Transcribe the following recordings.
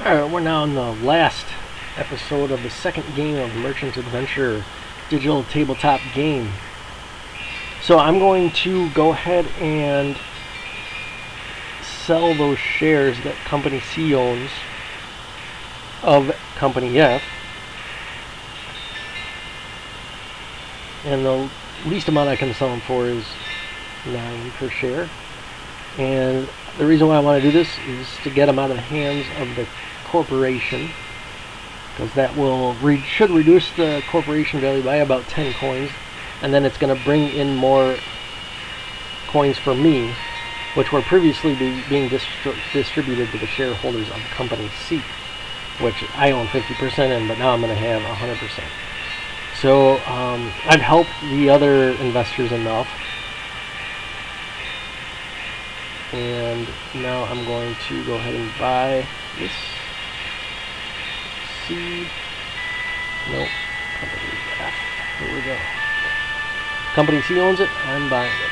Alright, we're now in the last episode of the second game of Merchant's Adventure digital tabletop game. So I'm going to go ahead and sell those shares that Company C owns of Company F. And the least amount I can sell them for is 9 per share. And the reason why I want to do this is to get them out of the hands of the corporation, because that will should reduce the corporation value by about 10 coins, and then it's going to bring in more coins for me, which were previously being distributed to the shareholders of Company C, which I own 50% in, but now I'm going to have 100%. So I've helped the other investors enough, and now I'm going to go ahead and buy this. C. Nope. Company F. Here we go. Company C owns it. I'm buying it.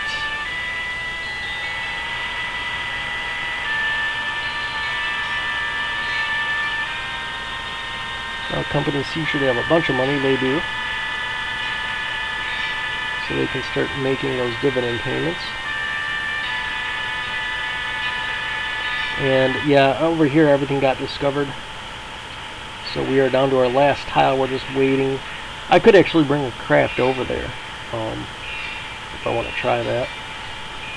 Now Company C should have a bunch of money. They do. So they can start making those dividend payments. And yeah, over here everything got discovered. So we are down to our last tile. We're just waiting. I could actually bring a craft over there if I want to try that.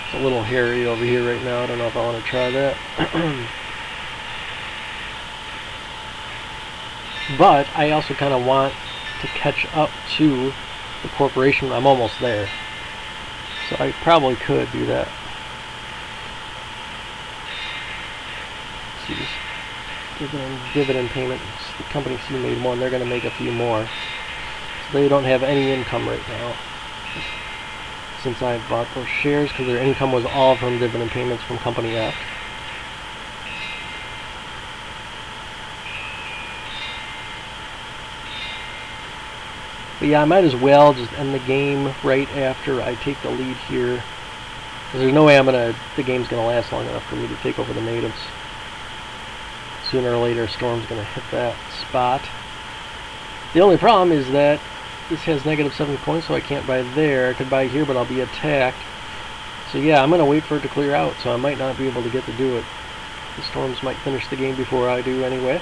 It's a little hairy over here right now. I don't know if I want to try that. But I also kind of want to catch up to the corporation. I'm almost there. So I probably could do that. Let's see this. Dividend payments. The Company C made one. They're going to make a few more. So they don't have any income right now since I bought those shares, because their income was all from dividend payments from Company F. But yeah, I might as well just end the game right after I take the lead here, because there's no way the game's going to last long enough for me to take over the natives. Sooner or later, a storm's going to hit that spot. The only problem is that this has -7 points, so I can't buy there. I could buy here, but I'll be attacked. So yeah, I'm going to wait for it to clear out, so I might not be able to get to do it. The storms might finish the game before I do anyway.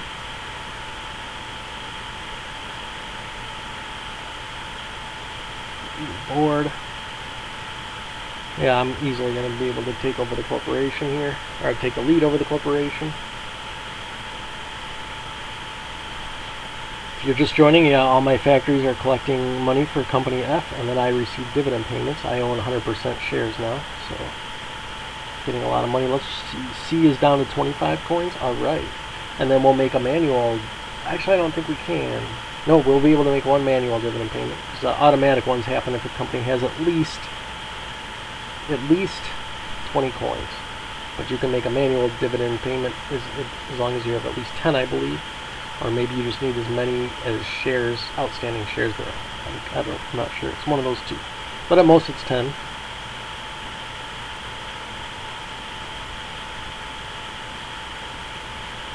Board. Yeah, I'm easily going to be able to take over the corporation here, or take the lead over the corporation. If you're just joining, yeah, all my factories are collecting money for Company F, and then I receive dividend payments. I own 100% shares now, so getting a lot of money. Let's see. C is down to 25 coins. All right, and then we'll make a manual. Actually, I don't think we can. No, we'll be able to make one manual dividend payment, because the automatic ones happen if a company has at least 20 coins. But you can make a manual dividend payment as long as you have at least 10, I believe. Or maybe you just need as many as shares, outstanding shares there. I'm not sure. It's one of those two. But at most it's 10.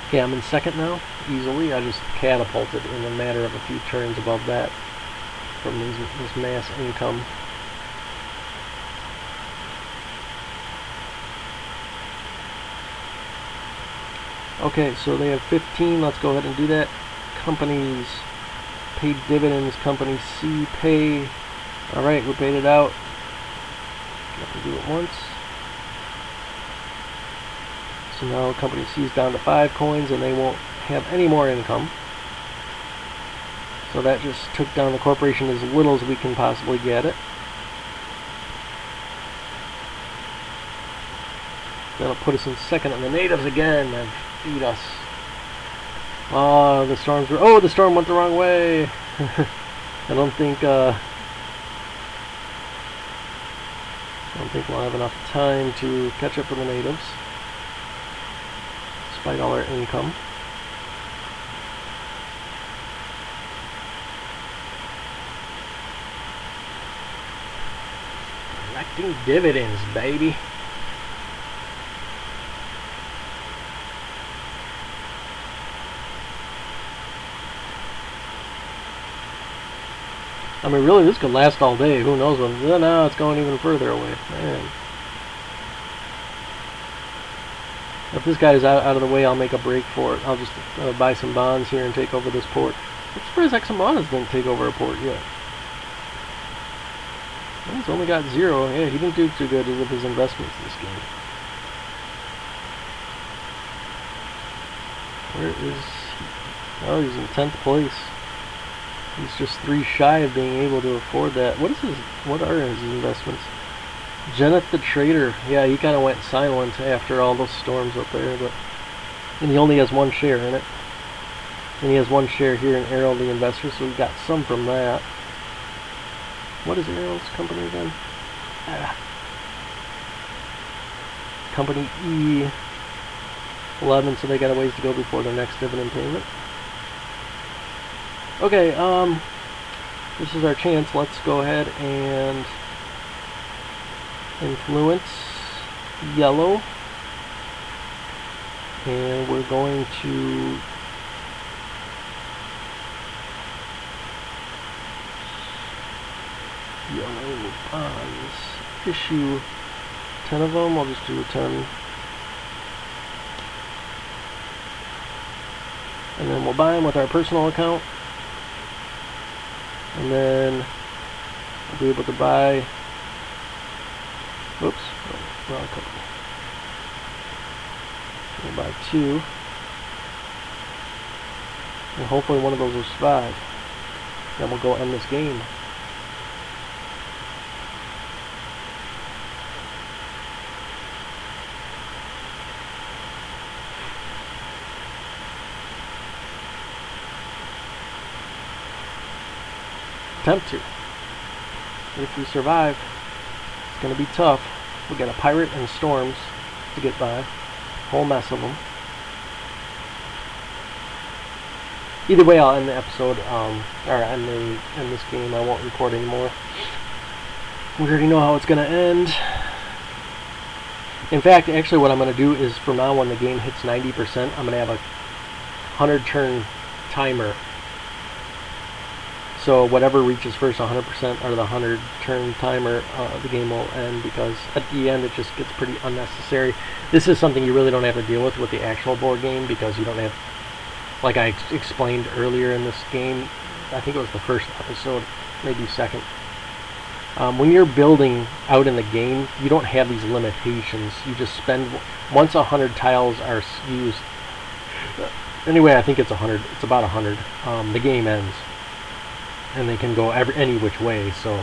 Okay, I'm in second now, easily. I just catapulted in a matter of a few turns above that from this mass income. Okay, so they have 15. Let's go ahead and do that. Companies paid dividends. Company C pay. Alright, we paid it out. Have to do it once. So now Company C is down to 5 coins, and they won't have any more income. So that just took down the corporation as little as we can possibly get it. That'll put us in second, and the natives again have beat us. Oh, the storm went the wrong way. I don't think we'll have enough time to catch up with the natives, despite all our income. Collecting dividends, baby. I mean, really, this could last all day. Who knows when? No, it's going even further away. Man. If this guy's out of the way, I'll make a break for it. I'll just buy some bonds here and take over this port. I'm surprised Examanas didn't take over a port yet. Well, he's only got 0. Yeah, he didn't do too good with his investments this game. Where is he? Oh, he's in 10th place. He's just 3 shy of being able to afford that. What are his investments? Jenneth the Trader. Yeah, he kind of went silent after all those storms up there, and he only has 1 share in it. And he has 1 share here in Arrow the Investor, so we got some from that. What is Arrow's company again? Company E11, so they got a ways to go before their next dividend payment. Okay, this is our chance. Let's go ahead and influence yellow, and we're going to yellow bonds, issue 10 of them. I'll just do a 10, and then we'll buy them with our personal account, and then we'll be able to buy, oops, wrong company. We'll buy 2, and hopefully one of those will survive. Then we'll go end this game. Attempt to. If we survive, it's going to be tough. We got a pirate and storms to get by. Whole mess of them. Either way, I'll end the episode, or end this game. I won't record anymore. We already know how it's going to end. In fact, actually what I'm going to do is, from now when the game hits 90%, I'm going to have a 100-turn timer. So whatever reaches first, 100% or the 100-turn timer, the game will end, because at the end it just gets pretty unnecessary. This is something you really don't have to deal with the actual board game, because you don't have, like I explained earlier in this game, I think it was the first episode, maybe second. When you're building out in the game, you don't have these limitations. You just spend, once 100 tiles are used, anyway, I think it's 100, it's about 100, the game ends. And they can go any which way, so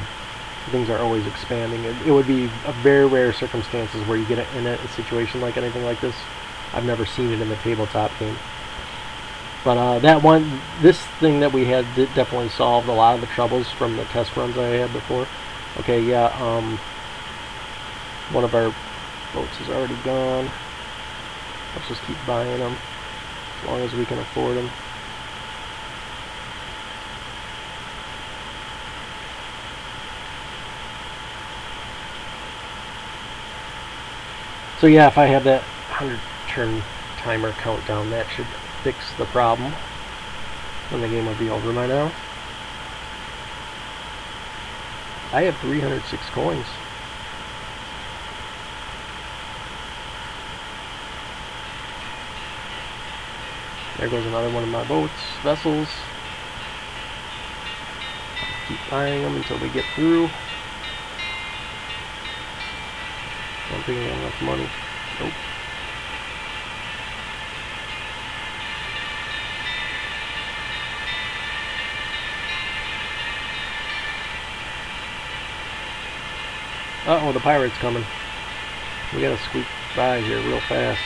things are always expanding. It would be a very rare circumstances where you get in a situation like anything like this. I've never seen it in the tabletop game. But this thing that we had definitely solved a lot of the troubles from the test runs I had before. Okay, yeah, one of our boats is already gone. Let's just keep buying them as long as we can afford them. So yeah, if I have that 100-turn timer countdown, that should fix the problem. And the game will be over by now. I have 306 coins. There goes another one of my boats, vessels. Keep buying them until we get through. I don't think I have enough money. Nope. Uh-oh, the pirate's coming. We gotta squeak by here real fast.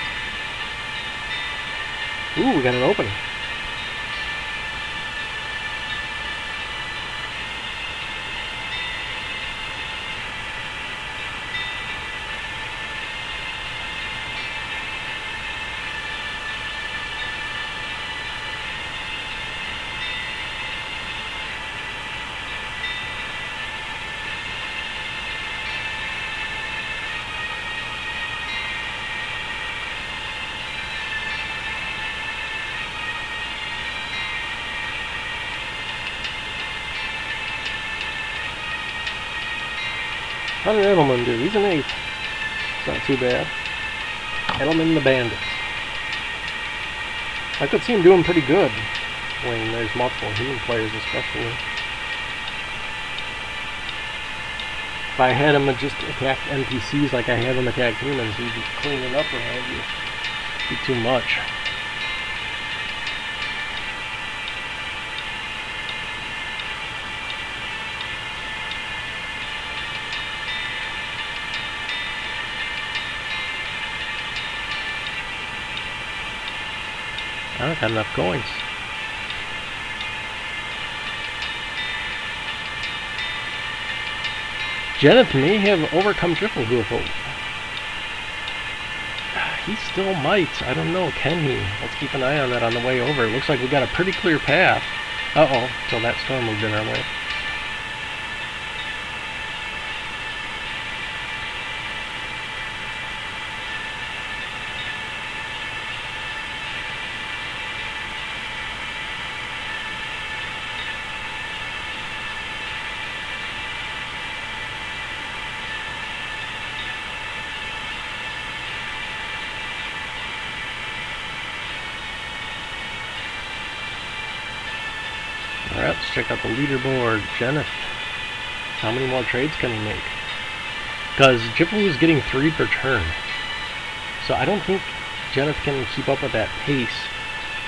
Ooh, we got an opening. How did Edelman do? He's an 8. It's not too bad. Edelman the Bandits. I could see him doing pretty good when there's multiple human players, especially. If I had him just attack NPCs like I have him attack humans, he'd be cleaning up around you. It'd be too much. I don't have enough coins. Jeneth may have overcome triple Hoof. He still might. I don't know. Can he? Let's keep an eye on that on the way over. It looks like we got a pretty clear path. Uh-oh. Till that storm moved in our way. Alright, let's check out the leaderboard. Jeneth. How many more trades can he make? Because Jiffle is getting 3 per turn. So I don't think Jeneth can keep up with that pace.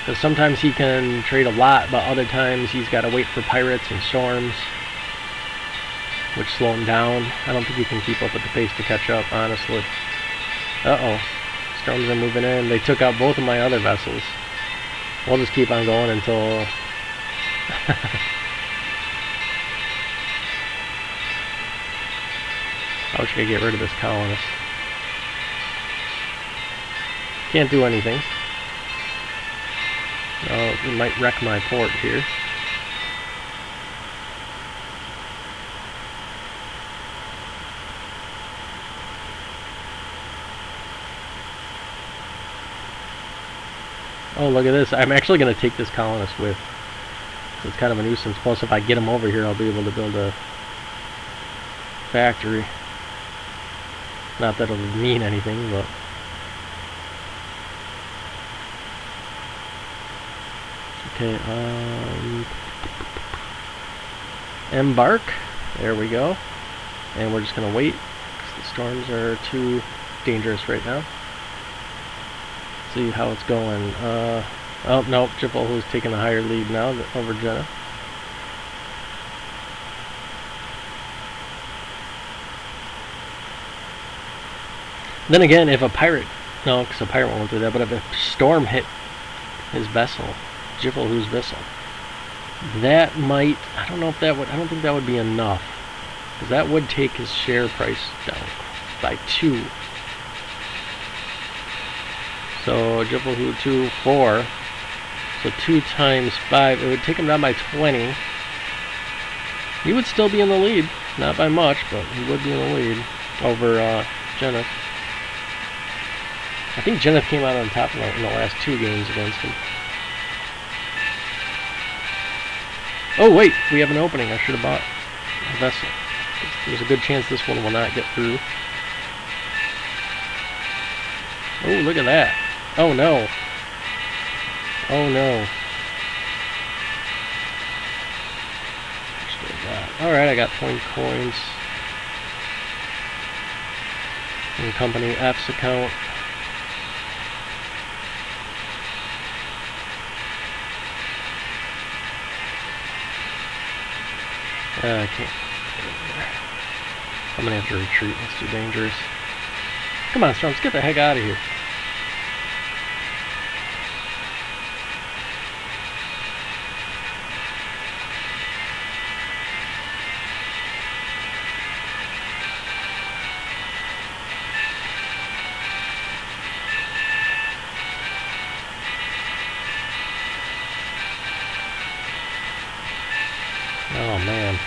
Because sometimes he can trade a lot, but other times he's got to wait for pirates and storms, which slow him down. I don't think he can keep up with the pace to catch up, honestly. Uh-oh. Storms are moving in. They took out both of my other vessels. We'll just keep on going until... I wish I could get rid of this colonist. Can't do anything. Oh, it might wreck my port here. Oh, look at this. I'm actually going to take this colonist with. It's kind of a nuisance. Plus, if I get him over here, I'll be able to build a factory. Not that it'll mean anything, but... Okay, embark. There we go. And we're just going to wait, because the storms are too dangerous right now. See how it's going. Oh, no, Jiffle who's taking a higher lead now over Jenna. Then again, if a pirate... No, because a pirate won't do that, but if a storm hit his vessel, Jiffle who's vessel, that might... I don't know if that would... I don't think that would be enough. Because that would take his share price down by 2. So, Jiffle who 2, 4... So 2 times 5, it would take him down by 20. He would still be in the lead. Not by much, but he would be in the lead over Jeneth. I think Jeneth came out on top in the last 2 games against him. Oh wait, we have an opening. I should have bought a vessel. There's a good chance this one will not get through. Oh, look at that. Oh no. Oh no. Alright, I got 20 coins. In Company F's account. I can't. I'm gonna have to retreat. It's too dangerous. Come on, Storms, get the heck out of here. Oh man.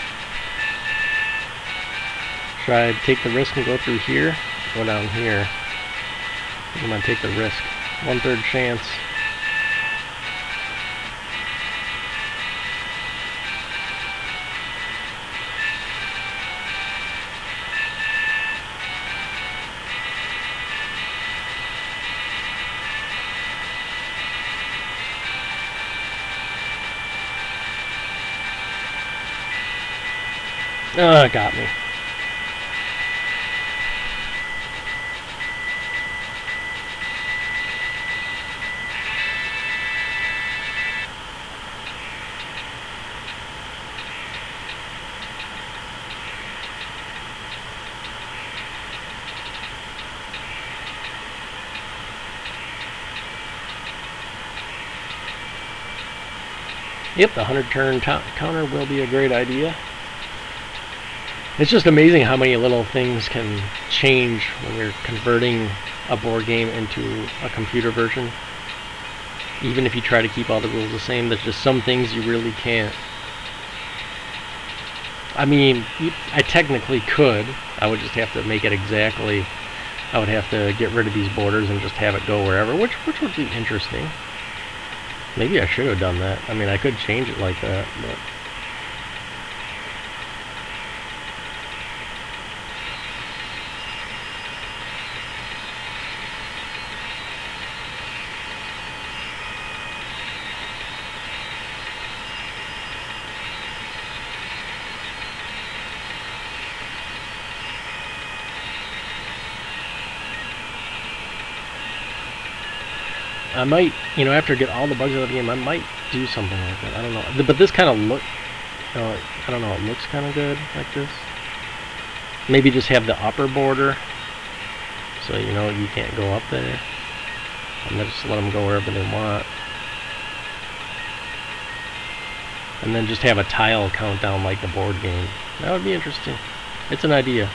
Should I take the risk and go through here? Go down here. I'm gonna take the risk. 1/3 chance. Got me. Yep, the 100 turn counter will be a great idea. It's just amazing how many little things can change when you're converting a board game into a computer version. Even if you try to keep all the rules the same, there's just some things you really can't. I mean, I technically could. I would just have to make it exactly. I would have to get rid of these borders and just have it go wherever, which would be interesting. Maybe I should have done that. I mean, I could change it like that, but... I might, after I get all the bugs out of the game, I might do something like that. I don't know. But this kind of look, I don't know, it looks kind of good like this. Maybe just have the upper border, so you can't go up there. And then just let them go wherever they want. And then just have a tile countdown like the board game. That would be interesting. It's an idea.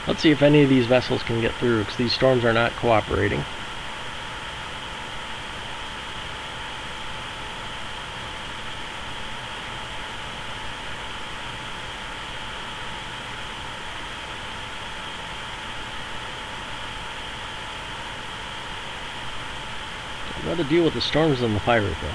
Let's see if any of these vessels can get through, because these storms are not cooperating. I'd rather deal with the storms than the pirate, though.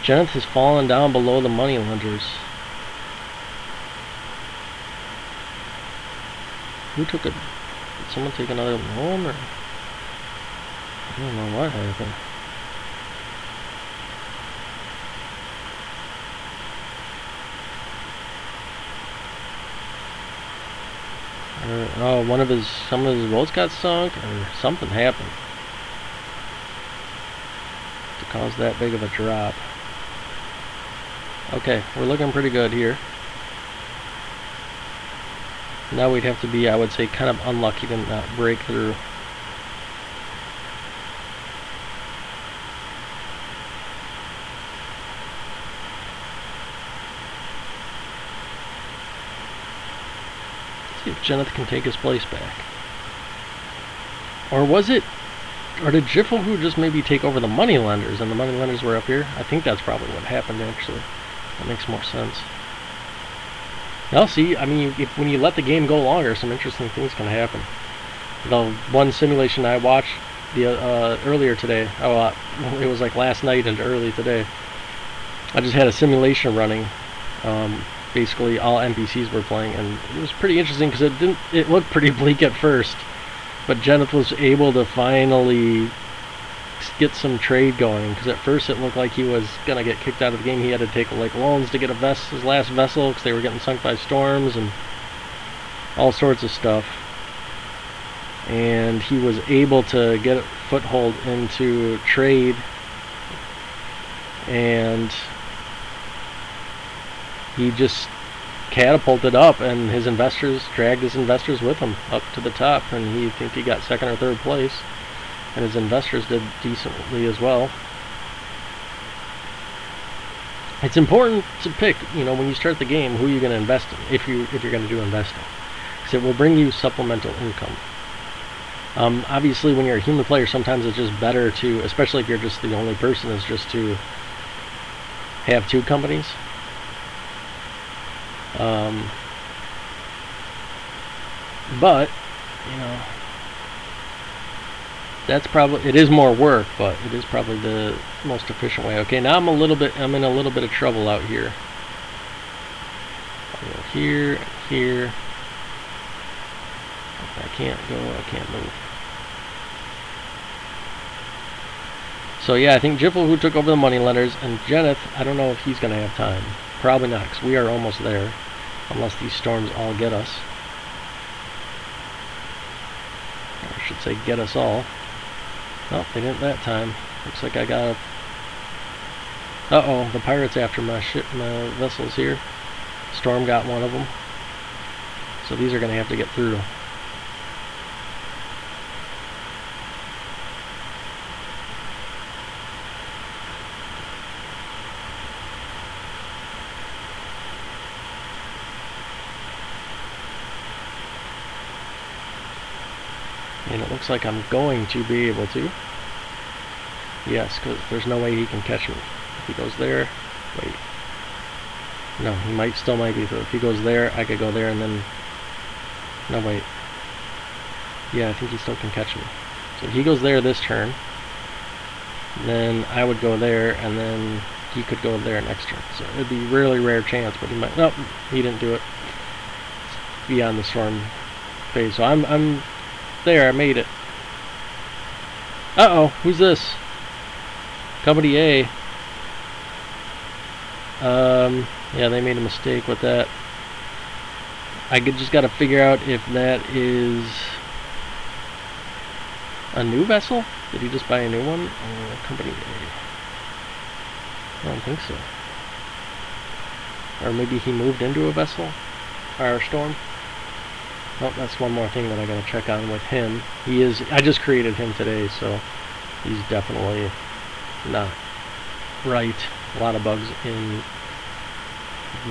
Jeneth has fallen down below the money lenders. Who took it? Did someone take another loan, or I don't know what happened. Oh, some of his boats got sunk, or something happened to cause that big of a drop. Okay, we're looking pretty good here. Now we'd have to be, I would say, kind of unlucky to not break through. Let's see if Jeneth can take his place back. Or was it... Or did Jiffle just maybe take over the money lenders, and the money lenders were up here? I think that's probably what happened, actually. That makes more sense. Now, see, I mean, when you let the game go longer, some interesting things can happen. The one simulation I watched earlier today, it was like last night and early today. I just had a simulation running. Basically, all NPCs were playing, and it was pretty interesting because it looked pretty bleak at first, but Jeneth was able to finally get some trade going, because at first it looked like he was gonna get kicked out of the game. He had to take like loans to get his last vessel because they were getting sunk by storms and all sorts of stuff, and he was able to get a foothold into trade, and he just catapulted up, and his investors dragged his investors with him up to the top, and I think he got second or third place. And his investors did decently as well. it's important to pick, when you start the game, who you're going to invest in, if you're going to do investing, because it will bring you supplemental income. Obviously, when you're a human player, sometimes it's just better to, especially if you're just the only person, is just to have two companies. But it is more work, but it is probably the most efficient way. Okay, now I'm in a little bit of trouble out here. I'll go here and here. I can't move. So yeah, I think Jiffle, who took over the money lenders, and Jenneth, I don't know if he's going to have time. Probably not, because we are almost there, unless these storms all get us. Or I should say get us all. Nope, they didn't that time. Looks like I got a... Uh-oh, the pirate's after my vessels here. Storm got one of them. So these are going to have to get through. And it looks like I'm going to be able to. Yes, because there's no way he can catch me. If he goes there, wait. No, he still might be. So if he goes there, I could go there and then... No, wait. Yeah, I think he still can catch me. So if he goes there this turn, then I would go there, and then he could go there next turn. So it'd be a really rare chance, but he might... Nope, he didn't do it. It's beyond the storm phase. So I'm there, I made it. Uh-oh, who's this? Company A. Yeah, they made a mistake with that. I just gotta figure out if that is a new vessel? Did he just buy a new one? Or Company A? I don't think so. Or maybe he moved into a vessel? Firestorm? Oh, that's one more thing that I gotta check on with him. I just created him today, so he's definitely not right. A lot of bugs in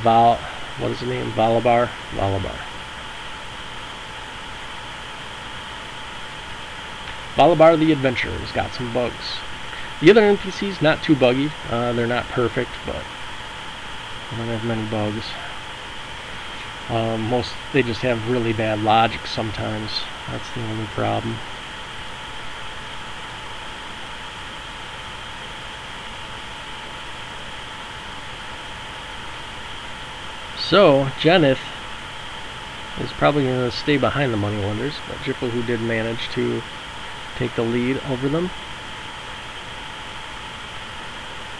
what is his name? Valabar? Valabar the Adventurer has got some bugs. The other NPCs, not too buggy. They're not perfect, but they don't have many bugs. They just have really bad logic sometimes. That's the only problem. So, Jenneth is probably going to stay behind the money lenders, but Jiffle, who did manage to take the lead over them,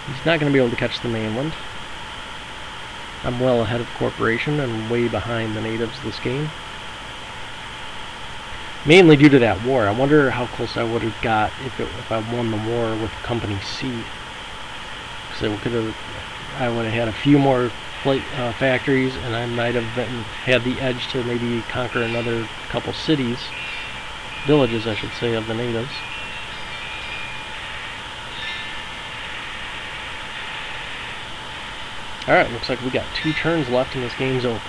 he's not going to be able to catch the mainland. I'm well ahead of Corporation and way behind the natives this game. Mainly due to that war. I wonder how close I would have got if I won the war with Company C. Because I would have had a few more factories, and I might have had the edge to maybe conquer another couple cities, villages I should say, of the natives. Alright, looks like we got 2 turns left and this game's over.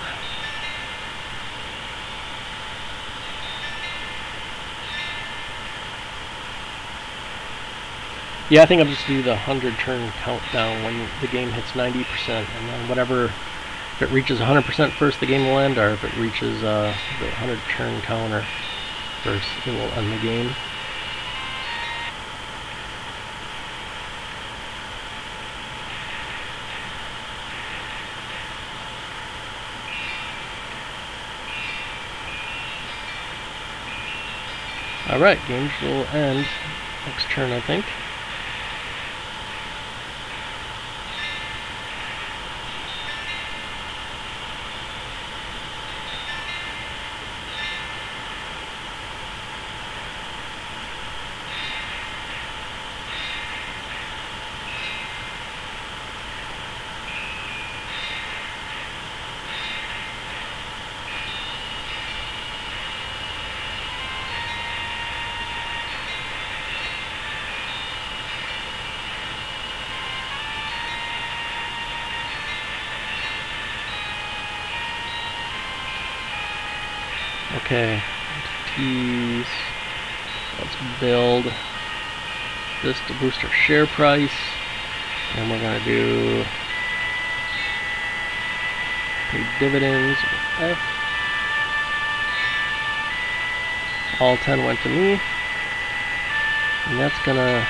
Yeah, I think I'll just do the 100 turn countdown when the game hits 90%, and then whatever, if it reaches 100% first, the game will end, or if it reaches the 100 turn counter first, it will end the game. Alright, game will end next turn, I think. Okay, entities. Let's build this to boost our share price. And we're going to do pay dividends with F. All 10 went to me. And that's going to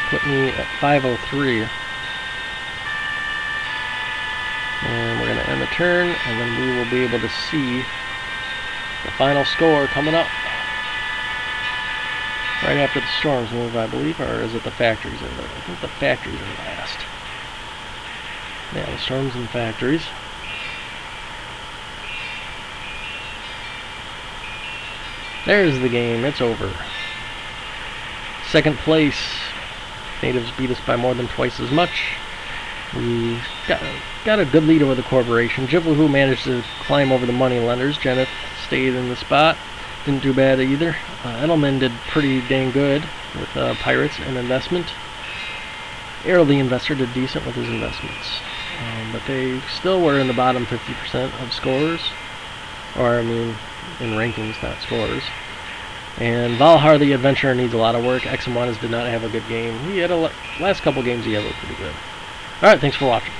put me at 503. And we're going to end the turn, and then we will be able to see the final score coming up right after the storms move, I believe, or is it the factories? I think the factories are last. Yeah, the storms and factories. There's the game. It's over. Second place. Natives beat us by more than twice as much. We got a good lead over the corporation. Jivlahu managed to climb over the money lenders. Jeneth stayed in the spot. Didn't do bad either. Edelman did pretty dang good with Pirates and investment. Errol the investor did decent with his investments. But they still were in the bottom 50% of scores. Or, I mean, in rankings, not scores. And Valhar the adventurer needs a lot of work. X and Juanes did not have a good game. He had last couple games he had looked pretty good. Alright, thanks for watching.